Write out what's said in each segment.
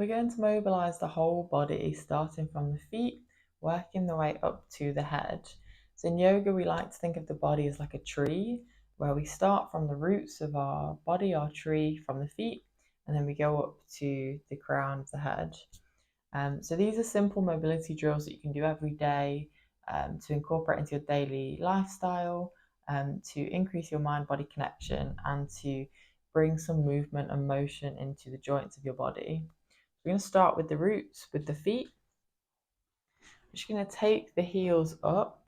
We're going to mobilize the whole body, starting from the feet, working the way up to the head. So in yoga, we like to think of the body as like a tree, where we start from the roots of our body, our tree, from the feet, and then we go up to the crown of the head. So these are simple mobility drills that you can do every day to incorporate into your daily lifestyle, to increase your mind-body connection, and to bring some movement and motion into the joints of your body. We're going to start with the roots, with the feet. We're just going to take the heels up,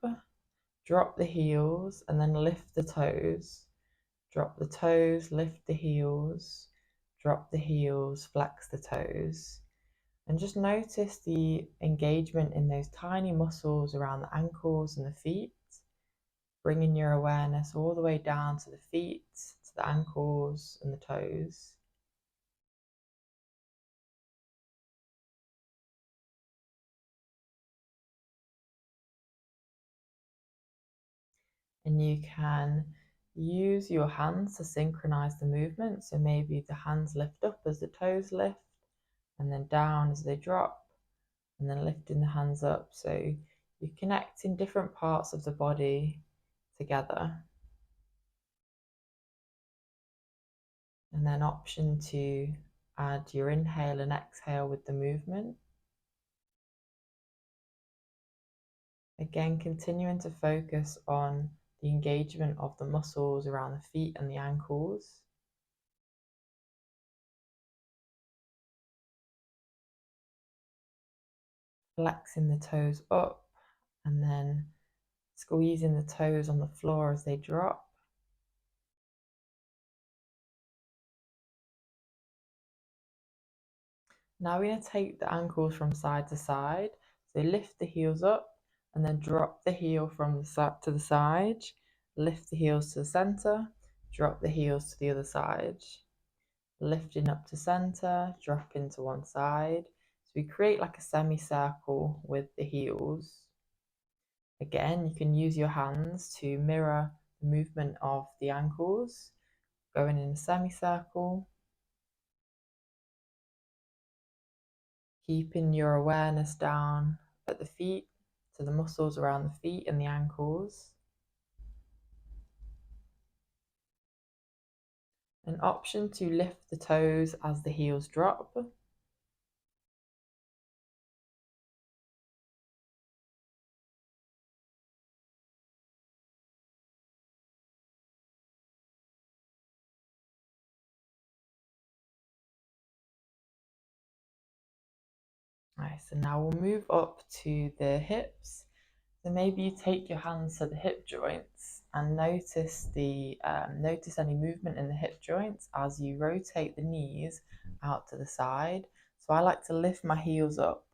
drop the heels, and then lift the toes. Drop the toes, lift the heels, drop the heels, flex the toes. And just notice the engagement in those tiny muscles around the ankles and the feet, bringing your awareness all the way down to the feet, to the ankles and the toes. And you can use your hands to synchronize the movement. So maybe the hands lift up as the toes lift, and then down as they drop, and then lifting the hands up. So you're connecting different parts of the body together. And then option to add your inhale and exhale with the movement. Again, continuing to focus on the engagement of the muscles around the feet and the ankles. Flexing the toes up and then squeezing the toes on the floor as they drop. Now we're going to take the ankles from side to side. So lift the heels up and then drop the heel from the side to the side. Lift the heels to the center, drop the heels to the other side. Lifting up to center, dropping to one side. So we create like a semicircle with the heels. Again, you can use your hands to mirror the movement of the ankles, going in a semicircle. Keeping your awareness down at the feet, to the muscles around the feet and the ankles. An option to lift the toes as the heels drop. Nice, and now we'll move up to the hips. So maybe you take your hands to the hip joints and notice notice any movement in the hip joints as you rotate the knees out to the side. So I like to lift my heels up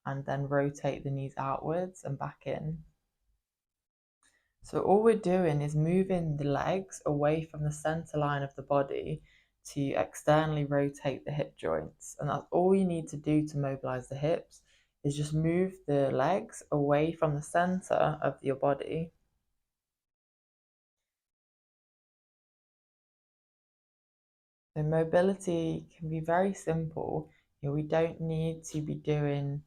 and then rotate the knees outwards and back in. So all we're doing is moving the legs away from the center line of the body to externally rotate the hip joints. And that's all you need to do to mobilize the hips, is just move the legs away from the center of your body. So mobility can be very simple. We don't need to be doing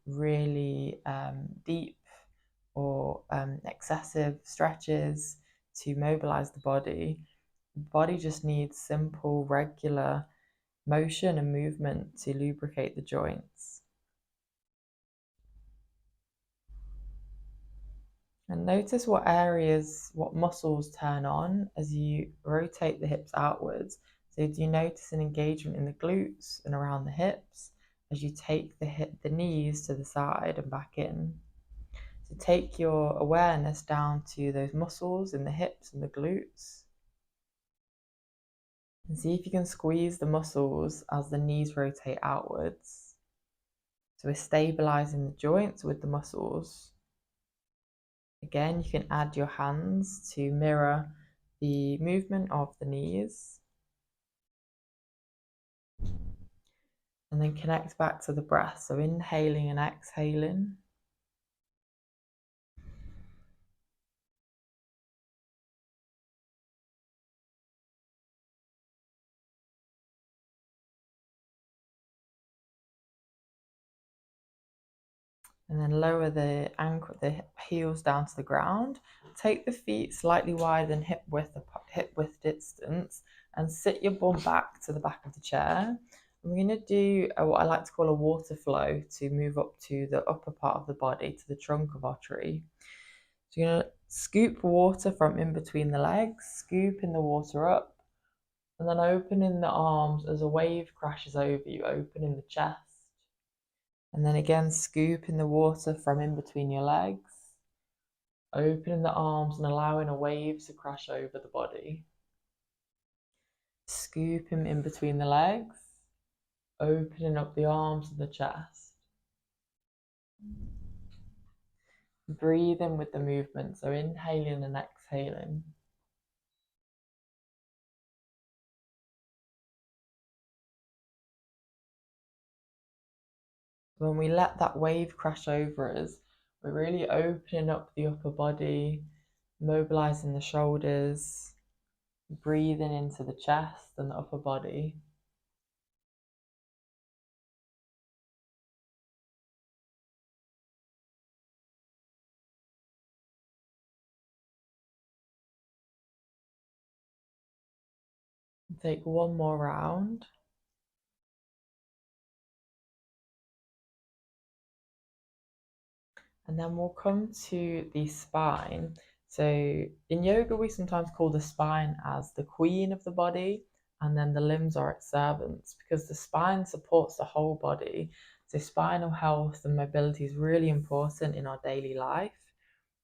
really deep or excessive stretches to mobilize the body. The body just needs simple, regular motion and movement to lubricate the joints. And notice what areas, what muscles turn on as you rotate the hips outwards. So do you notice an engagement in the glutes and around the hips as you take the knees to the side and back in? So take your awareness down to those muscles in the hips and the glutes. And see if you can squeeze the muscles as the knees rotate outwards. So we're stabilizing the joints with the muscles. Again, you can add your hands to mirror the movement of the knees. And then connect back to the breath. So inhaling and exhaling. And then lower the ankle, the heels down to the ground. Take the feet slightly wider than hip width distance, and sit your bum back to the back of the chair. We're going to do what I like to call a water flow to move up to the upper part of the body, to the trunk of our tree. So you're going to scoop water from in between the legs, scooping the water up, and then opening the arms as a wave crashes over you, opening the chest. And then again, scooping the water from in between your legs, opening the arms and allowing a wave to crash over the body. Scooping in between the legs, opening up the arms and the chest. Breathing with the movement, so inhaling and exhaling. When we let that wave crash over us, we're really opening up the upper body, mobilizing the shoulders, breathing into the chest and the upper body. Take one more round. And then we'll come to the spine. So in yoga, we sometimes call the spine as the queen of the body, and then the limbs are its servants, because the spine supports the whole body. So spinal health and mobility is really important in our daily life.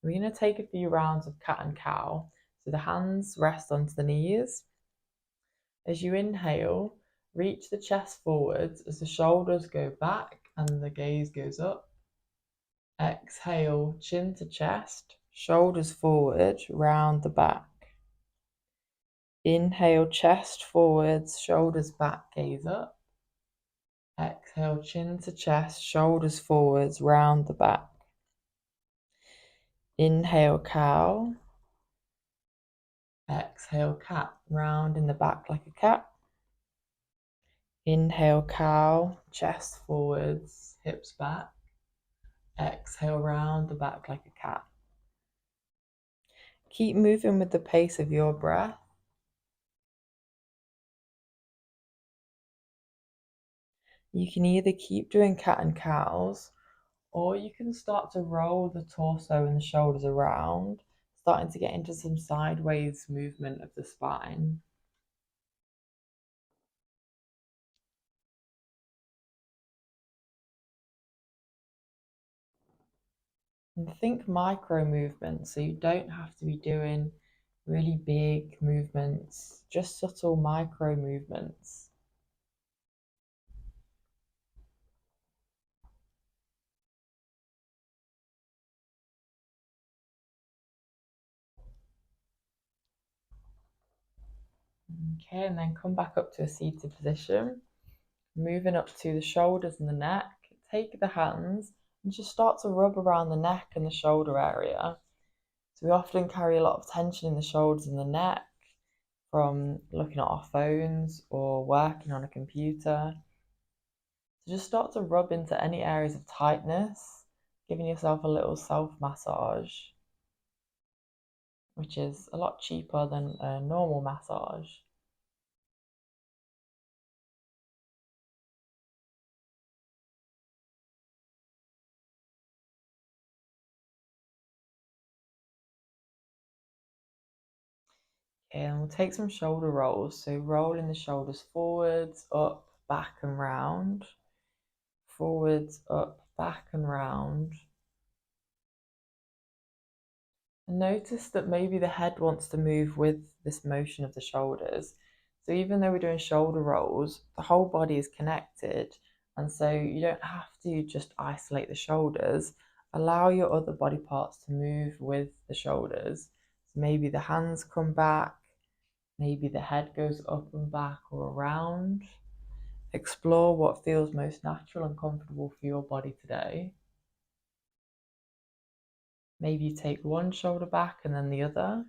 We're going to take a few rounds of cat and cow. So the hands rest onto the knees. As you inhale, reach the chest forwards as the shoulders go back and the gaze goes up. Exhale, chin to chest, shoulders forward, round the back. Inhale, chest forwards, shoulders back, gaze up. Exhale, chin to chest, shoulders forwards, round the back. Inhale, cow. Exhale, cat, round in the back like a cat. Inhale, cow, chest forwards, hips back. Exhale, round the back like a cat. Keep moving with the pace of your breath. You can either keep doing cat and cows, or you can start to roll the torso and the shoulders around, starting to get into some sideways movement of the spine. And think micro movements, so you don't have to be doing really big movements, just subtle micro movements. Okay, and then come back up to a seated position, moving up to the shoulders and the neck. Take the hands and just start to rub around the neck and the shoulder area. So we often carry a lot of tension in the shoulders and the neck from looking at our phones or working on a computer. So just start to rub into any areas of tightness, giving yourself a little self-massage, which is a lot cheaper than a normal massage. Okay, and we'll take some shoulder rolls. So rolling the shoulders forwards, up, back and round. Forwards, up, back and round. And notice that maybe the head wants to move with this motion of the shoulders. So even though we're doing shoulder rolls, the whole body is connected. And so you don't have to just isolate the shoulders. Allow your other body parts to move with the shoulders. So maybe the hands come back, maybe the head goes up and back or around. Explore what feels most natural and comfortable for your body today. Maybe you take one shoulder back and then the other.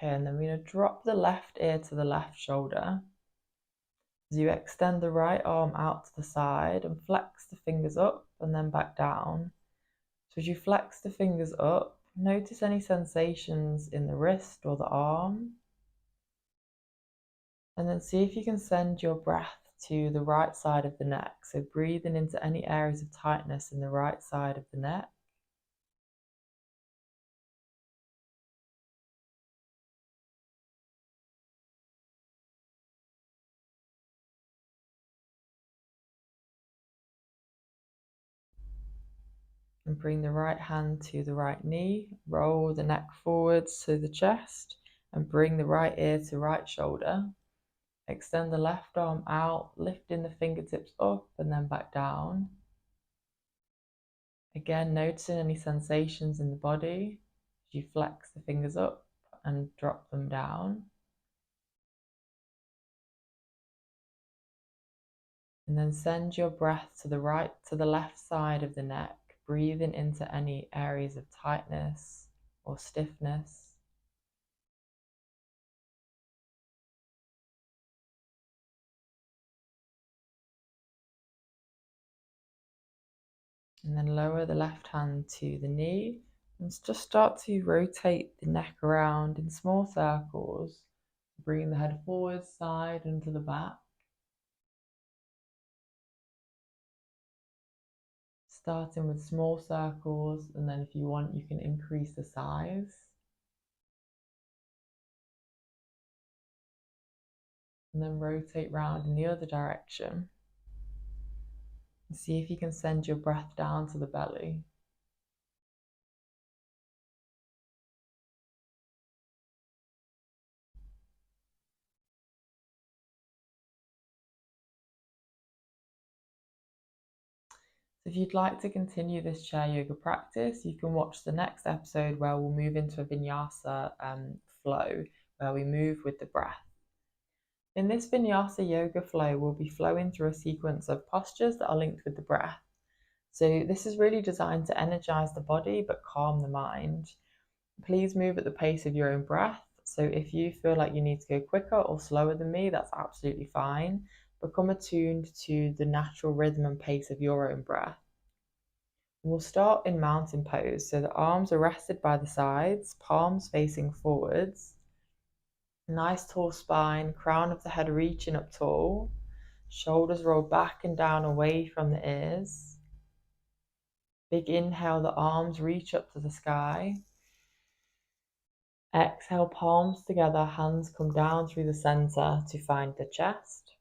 Okay, and then we're going to drop the left ear to the left shoulder. As you extend the right arm out to the side and flex the fingers up and then back down. So as you flex the fingers up, notice any sensations in the wrist or the arm. And then see if you can send your breath to the right side of the neck. So breathing into any areas of tightness in the right side of the neck. And bring the right hand to the right knee. Roll the neck forwards to the chest and bring the right ear to right shoulder. Extend the left arm out, lifting the fingertips up and then back down. Again, noticing any sensations in the body as you flex the fingers up and drop them down. And then send your breath to the right, to the left side of the neck, breathing into any areas of tightness or stiffness. And then lower the left hand to the knee and just start to rotate the neck around in small circles. Bring the head forward, side and to the back. Starting with small circles, and then if you want, you can increase the size. And then rotate round in the other direction. And see if you can send your breath down to the belly. So if you'd like to continue this chair yoga practice, you can watch the next episode where we'll move into a Vinyasa flow, where we move with the breath. In this Vinyasa yoga flow, we'll be flowing through a sequence of postures that are linked with the breath. So this is really designed to energize the body but calm the mind. Please move at the pace of your own breath. So if you feel like you need to go quicker or slower than me, that's absolutely fine. Become attuned to the natural rhythm and pace of your own breath. We'll start in mountain pose. So the arms are rested by the sides, palms facing forwards. Nice tall spine, crown of the head reaching up tall. Shoulders roll back and down away from the ears. Big inhale, the arms reach up to the sky. Exhale, palms together, hands come down through the center to find the chest.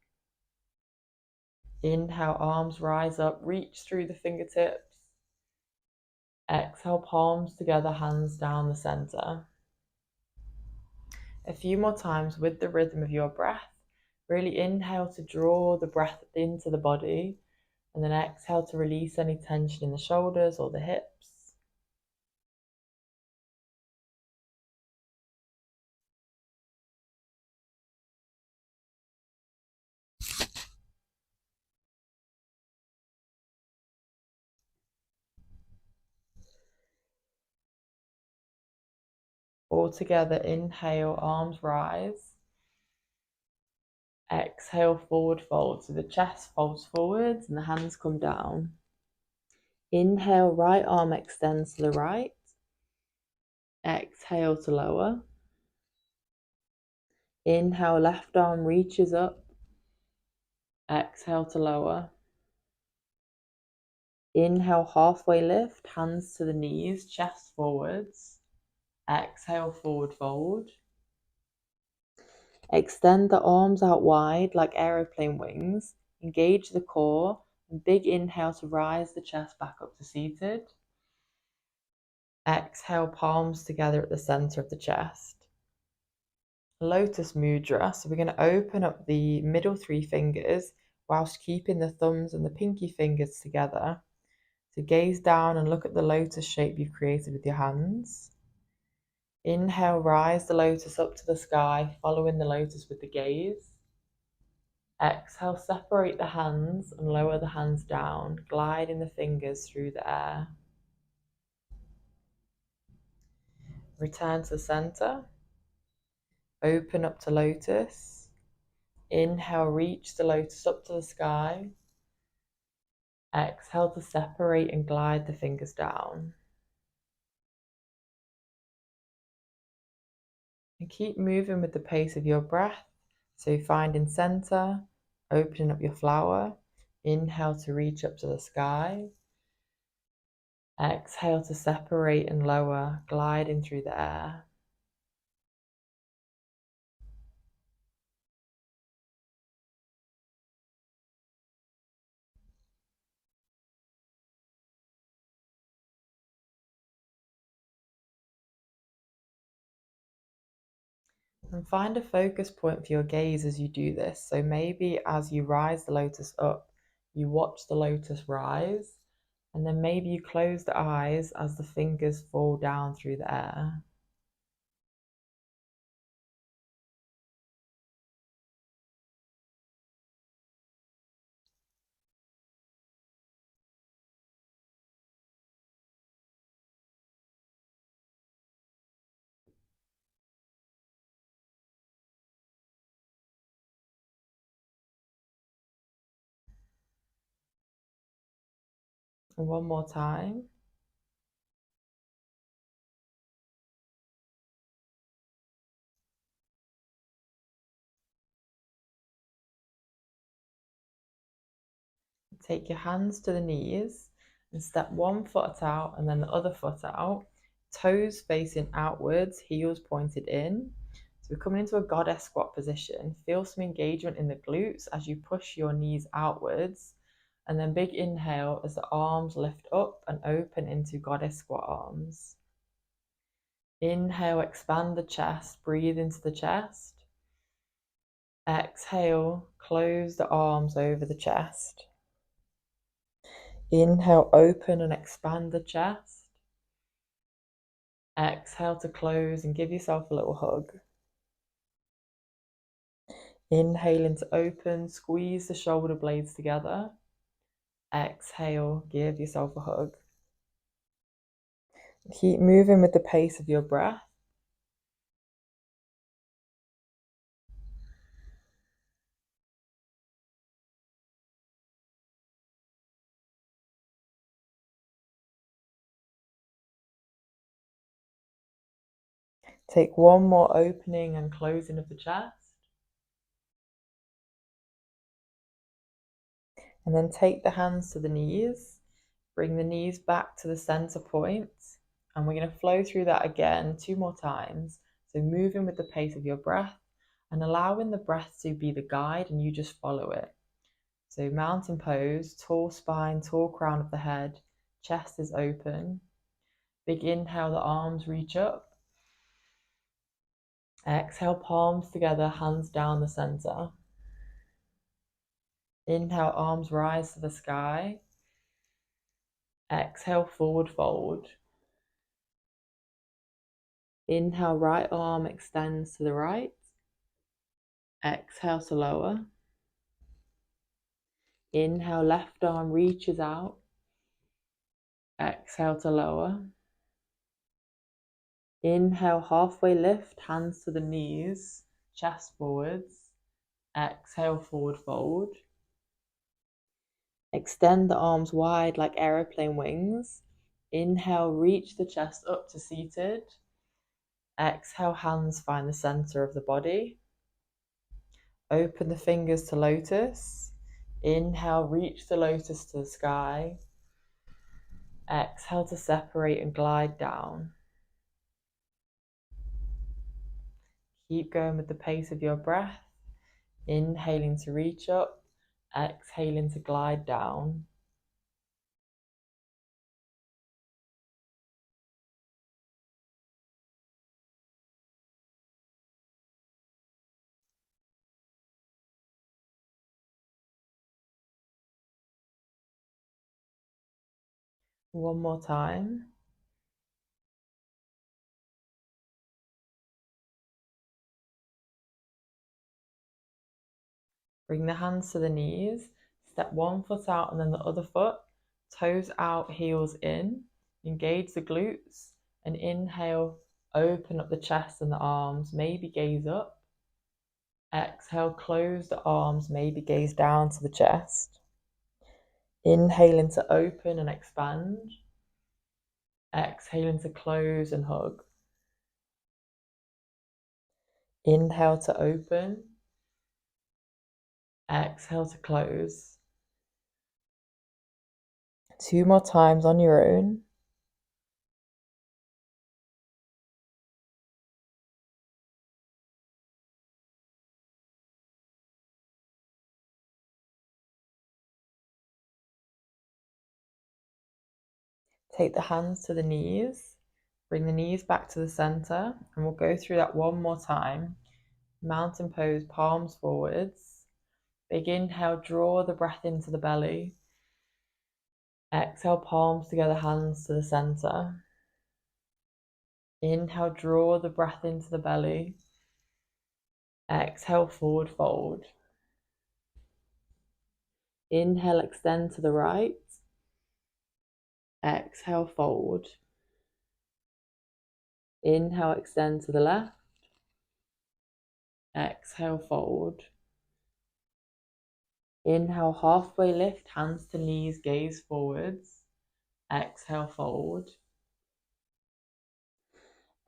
Inhale, arms rise up, reach through the fingertips. Exhale, palms together, hands down the center. A few more times with the rhythm of your breath. Really inhale to draw the breath into the body, and then exhale to release any tension in the shoulders or the hips. All together, inhale, arms rise. Exhale, forward fold. So the chest folds forwards and the hands come down. Inhale, right arm extends to the right. Exhale to lower. Inhale, left arm reaches up. Exhale to lower. Inhale, halfway lift, hands to the knees, chest forwards. Exhale, forward fold. Extend the arms out wide like aeroplane wings. Engage the core. And big inhale to rise the chest back up to seated. Exhale, palms together at the center of the chest. Lotus mudra. So we're going to open up the middle three fingers whilst keeping the thumbs and the pinky fingers together. So gaze down and look at the lotus shape you've created with your hands. Inhale, rise the lotus up to the sky, following the lotus with the gaze. Exhale, separate the hands and lower the hands down, gliding the fingers through the air. Return to the center. Open up to lotus. Inhale, reach the lotus up to the sky. Exhale to separate and glide the fingers down. And keep moving with the pace of your breath. So finding center, opening up your flower. Inhale to reach up to the sky. Exhale to separate and lower, gliding through the air. And find a focus point for your gaze as you do this. So maybe as you rise the lotus up, you watch the lotus rise, and then maybe you close the eyes as the fingers fall down through the air. And one more time. Take your hands to the knees and step one foot out and then the other foot out, toes facing outwards, heels pointed in. So we're coming into a goddess squat position. Feel some engagement in the glutes as you push your knees outwards, and then big inhale as the arms lift up and open into goddess squat arms. Inhale, expand the chest, breathe into the chest. Exhale, close the arms over the chest. Inhale, open and expand the chest. Exhale to close and give yourself a little hug. Inhaling to open, squeeze the shoulder blades together. Exhale, give yourself a hug. Keep moving with the pace of your breath. Take one more opening and closing of the chest. And then take the hands to the knees. Bring the knees back to the center point. And we're going to flow through that again 2 more times. So moving with the pace of your breath and allowing the breath to be the guide and you just follow it. So mountain pose, tall spine, tall crown of the head, chest is open. Big inhale, the arms reach up. Exhale, palms together, hands down the center. Inhale, arms rise to the sky. Exhale, forward fold. Inhale, right arm extends to the right. Exhale to lower. Inhale, left arm reaches out. Exhale to lower. Inhale, halfway lift, hands to the knees, chest forwards. Exhale, forward fold. Extend the arms wide like aeroplane wings. Inhale, reach the chest up to seated. Exhale, hands find the center of the body. Open the fingers to lotus. Inhale, reach the lotus to the sky. Exhale to separate and glide down. Keep going with the pace of your breath. Inhaling to reach up. Exhaling to glide down. One more time. Bring the hands to the knees. Step one foot out and then the other foot. Toes out, heels in. Engage the glutes. And inhale, open up the chest and the arms, maybe gaze up. Exhale, close the arms, maybe gaze down to the chest. Inhaling to open and expand. Exhaling to close and hug. Inhale to open. Exhale to close. 2 more times on your own. Take the hands to the knees. Bring the knees back to the center, and we'll go through that one more time. Mountain pose, palms forwards. Big inhale, draw the breath into the belly. Exhale, palms together, hands to the center. Inhale, draw the breath into the belly. Exhale, forward fold. Inhale, extend to the right. Exhale, fold. Inhale, extend to the left. Exhale, fold. Inhale, halfway lift, hands to knees, gaze forwards. Exhale, fold.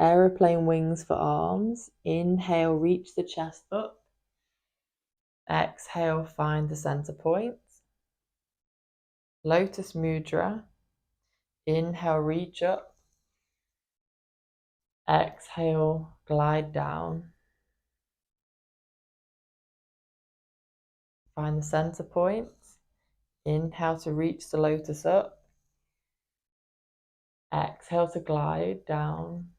Aeroplane wings for arms. Inhale, reach the chest up. Exhale, find the center point. Lotus Mudra. Inhale, reach up. Exhale, glide down. Find the center point. Inhale to reach the lotus up. Exhale to glide down.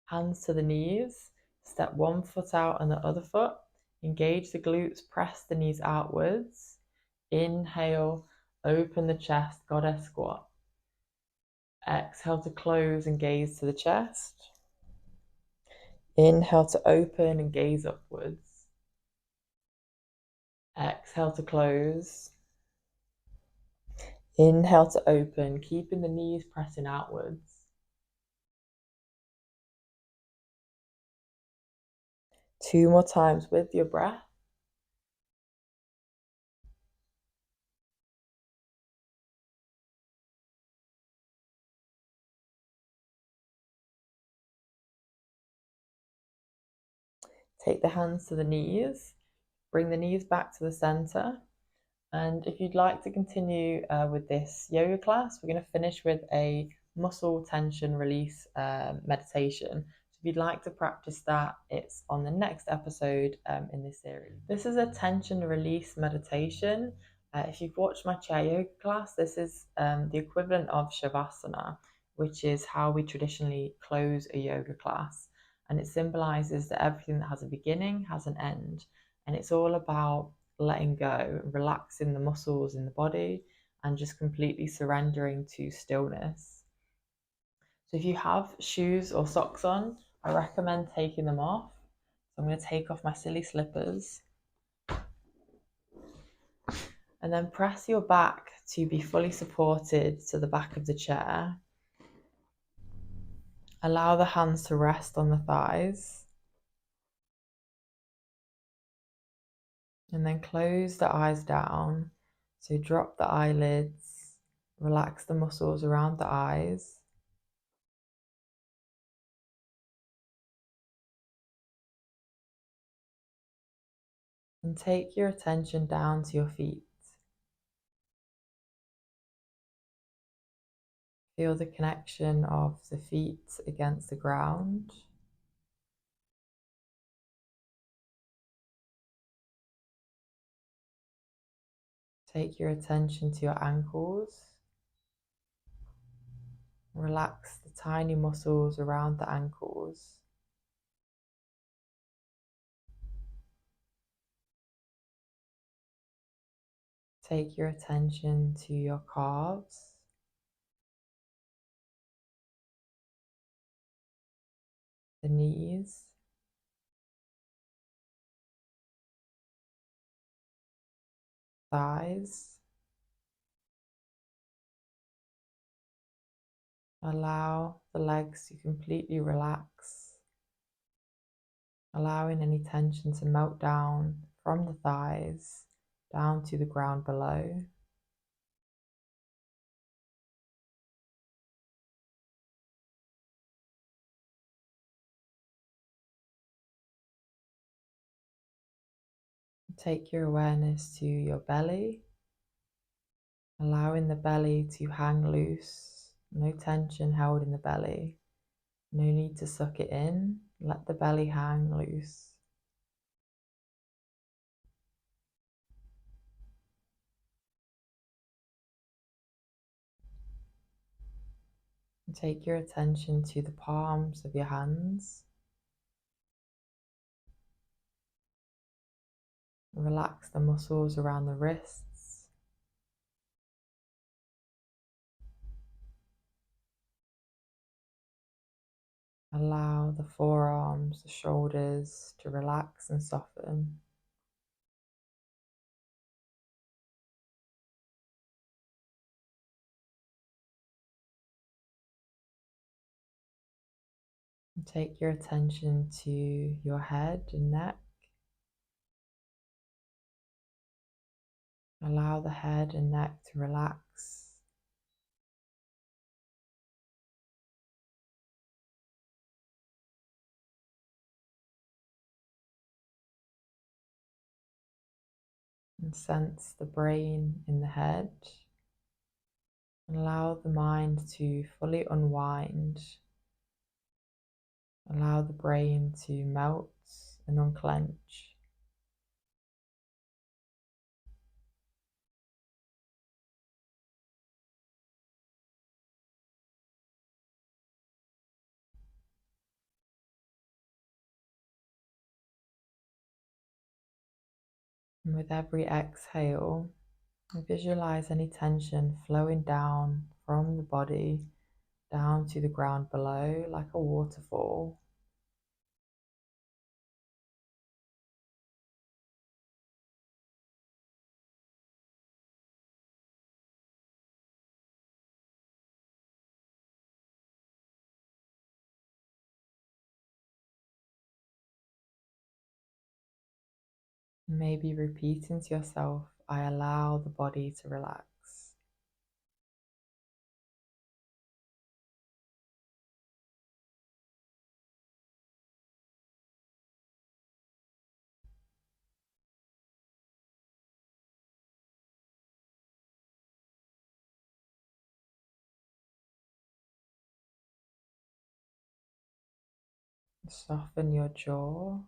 Hands to the knees. Step one foot out and the other foot. Engage the glutes, press the knees outwards. Inhale, open the chest, goddess squat. Exhale to close and gaze to the chest. Inhale to open and gaze upwards. Exhale to close. Inhale to open, keeping the knees pressing outwards. 2 more times with your breath. Take the hands to the knees. Bring the knees back to the center. And if you'd like to continue with this yoga class, we're going to finish with a muscle tension release meditation. So if you'd like to practice that, it's on the next episode in this series. This is a tension release meditation. If you've watched my chair yoga class, this is the equivalent of Shavasana, which is how we traditionally close a yoga class. And it symbolizes that everything that has a beginning has an end. And it's all about letting go, relaxing the muscles in the body, and just completely surrendering to stillness. So if you have shoes or socks on, I recommend taking them off. So I'm going to take off my silly slippers. And then press your back to be fully supported to the back of the chair. Allow the hands to rest on the thighs. And then close the eyes down. So drop the eyelids, relax the muscles around the eyes. And take your attention down to your feet. Feel the connection of the feet against the ground. Take your attention to your ankles. Relax the tiny muscles around the ankles. Take your attention to your calves. The knees. Thighs. Allow the legs to completely relax, allowing any tension to melt down from the thighs down to the ground below. Take your awareness to your belly, allowing the belly to hang loose, no tension held in the belly, no need to suck it in, let the belly hang loose. Take your attention to the palms of your hands. Relax the muscles around the wrists. Allow the forearms, the shoulders to relax and soften. And take your attention to your head and neck. Allow the head and neck to relax. And sense the brain in the head. Allow the mind to fully unwind. Allow the brain to melt and unclench. And with every exhale, visualize any tension flowing down from the body down to the ground below like a waterfall. Maybe repeating to yourself, I allow the body to relax. Soften your jaw.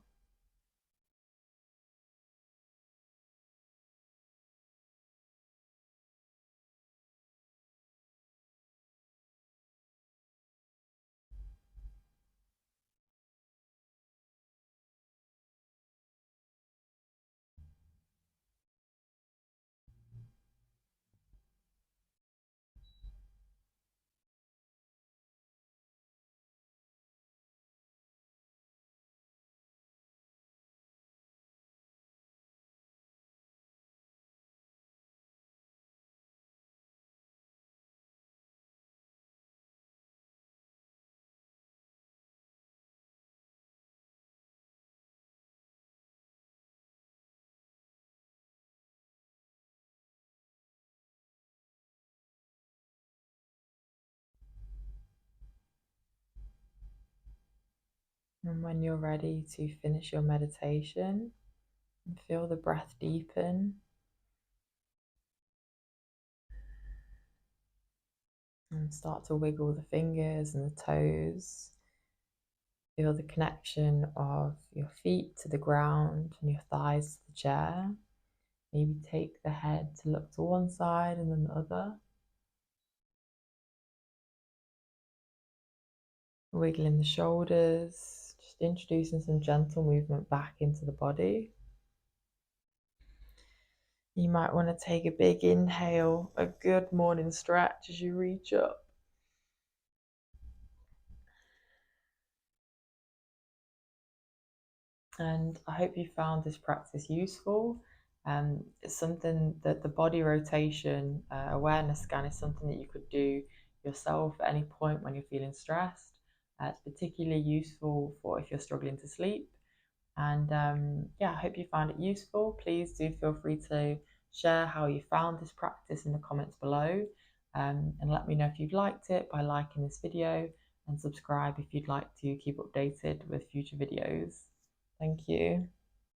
And when you're ready to finish your meditation, feel the breath deepen. And start to wiggle the fingers and the toes. Feel the connection of your feet to the ground and your thighs to the chair. Maybe take the head to look to one side and then the other. Wiggling the shoulders, just introducing some gentle movement back into the body. You might want to take a big inhale, a good morning stretch as you reach up. And I hope you found this practice useful. It's something that the body rotation awareness scan is something that you could do yourself at any point when you're feeling stressed. It's particularly useful for if you're struggling to sleep. And yeah, I hope you found it useful. Please do feel free to share how you found this practice in the comments below, and let me know if you've liked it by liking this video, and subscribe if you'd like to keep updated with future videos. Thank you.